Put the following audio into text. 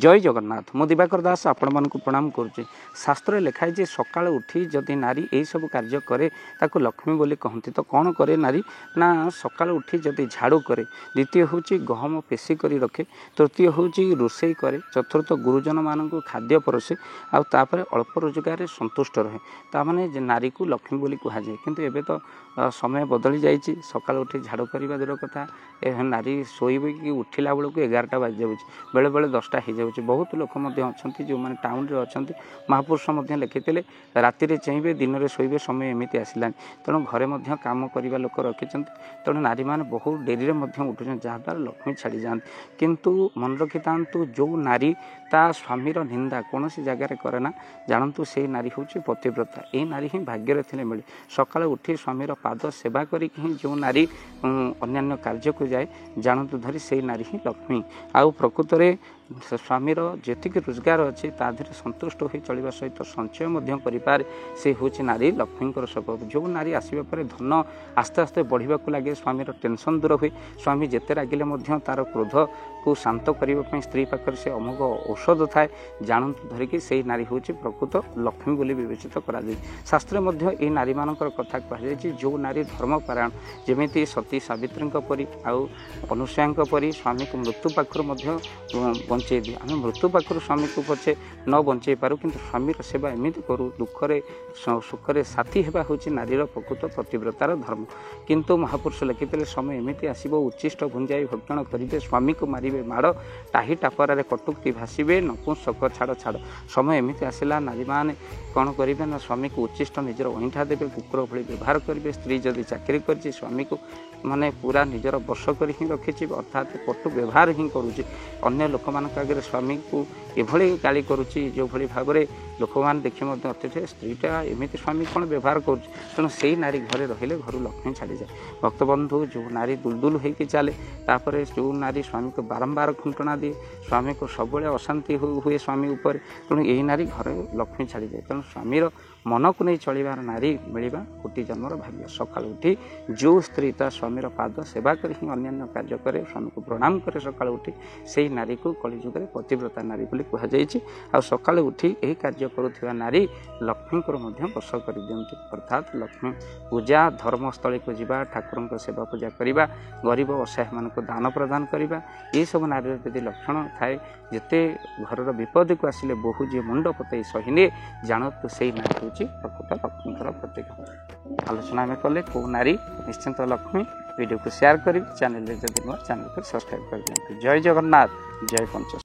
जय जगन्नाथ मु दिवाकर दास आपण मानक प्रणाम करुच्ची। शास्त्र लिखाई जे सकाळ उठी जदि नारी यही सब कार्य करे ताको लक्ष्मी बोली कहती। तो कौन करे नारी ना सकाळ उठी जदि झाड़ू करे, द्वितीय हूँ गहम पेशी कर रखे, तृतीय हूँ रोषे करे, चतुर्थ गुरुजन मानक खाद्य परसे आउे अल्प रोजगार संतुष्ट रहे ताने नारी को लक्ष्मी बोली कहुए। किंतु एबे तो समय बदली जाइए। सकाळ उठी झाड़ू करने दूर कथा नारी शोबे कि उठला बेलू 11टा बाजि जाऊँ, बेले बेले 10टा हो जाऊँ। बहुत लोक अच्छा जो मैंने टाउन रे अच्छा महापुरुष लिखिते राति चाहे दिन में शोबे समय एमती आसला। तेणु घरे काम करने लोक रखिंट। तेणु नारी मैंने बहुत डेरी में उठुन जहाँद्वारा लक्ष्मी छाड़ी जाती। किंतु मन रखि था जो नारी ता स्वामीर निंदा कौन सी जगार करे ना जानतु से नारी हूँ पतिव्रता। ये नारी ही भाग्य थे मिले। सकाल उठी स्वामीर पाद सेवा करी जो नारी अन्य कार्य को जाए जानतु धरी से नारी ही लक्ष्मी। आउ प्रकृत में स्वामीर जेतिक रोजगार अच्छे ताधे संतुष्ट हो चलवा सहित संचय करें से हूँ नारी लक्ष्मी स्वभाव। जो नारी आसवा पर धन आस्ते आस्ते बढ़ा लगे, स्वामीर टेंशन दूर हुए, स्वामी जिते रागिले तार क्रोध को शांत करने स्त्री पाखे से अमोघ औषध थाए जानतु धरिकी से नारी हूँ प्रकृत लक्ष्मी बोली विवेचित करा। शास्त्र ये नारी मानकर कथा कहुई जो नारी धर्मपरायण जमी सती सावित्री परी आउ अनुसूया परी स्वामी को मृत्यु पाखर बंचे दी। आम मृत्यु पाखर स्वामी को पछे न बंचे पारू कि स्वामीर सेवा एमती करूँ दुखरे सुखरे साथी हेबा हूँ नारीर प्रकृत पतिव्रतार धर्म। किंतु महापुरुष लिखिते समय एमती आसब उच्चिष्ट भुंजाई भक्षण करेंगे, स्वामी को मारे माड़ टाही टापरारे कटुक्ति भाषे नपुंसक छाड़ छाड़। समय एमती आसला नारी मैंने कौन करेंगे ना स्वामी को उच्चिष्ट निजर अईठा देवे, कुकुर भली व्यवहार करेंगे। स्त्री जदि चाकरी कर स्वामी को माने पूरा निजर बश कर ही रखी अर्थात कटु व्यवहार ही करुच्ची। अन्य लोक आगे स्वामी को एभली गाली करुच्ची जो भली भाव में लोक मैंने देखी अत्यधिक स्त्रीटा एमती स्वामी कौन व्यवहार कर। तेणु से नारी घरे रहिले घर लक्ष्मी छाड़ी जाए। भक्तबंधु जो नारी दुलदुल होकर चले तापर जो नारी स्वामी को बारंबार खुंटना दिए, स्वामी को सब अशांति हुए स्वामी उपर, तेणु यही नारी घरे लक्ष्मी छाड़ी जाए। तेणु स्वामीर मन को नहीं चलबार नारी मिलवा कोटि जन्मर भाग्य। सकाल उठी जो स्त्री ता स्वामीर पाद सेवा कर अन्य कार्य करे, स्वामी को प्रणाम करे सकाल उठी, से नारी को कलिजुग में पतिव्रता नारी बोली कहुई। आ सकाल उठी यही कार्य करुवा नारी लक्ष्मी बस कर दियंती। अर्थात लक्ष्मी पूजा धर्मस्थली को जीवा, ठाकुर सेवा पूजा करवा, गरीब असहाय मान दान प्रदान करवा, ये सब नारी यदि लक्षण थाए जिते घर विपद को आसिले बहु जी मुंड पतई सहीने जानतु से नारी हूँ प्रकृत लक्ष्मी प्रतीक। आलोचना आम कले कौ नारी निश्चिंत लक्ष्मी। वीडियो को शेयर करी, चैनल जब नुआ चैनल को सब्सक्राइब कर दिखाँ। जय जगन्नाथ, जय पंच।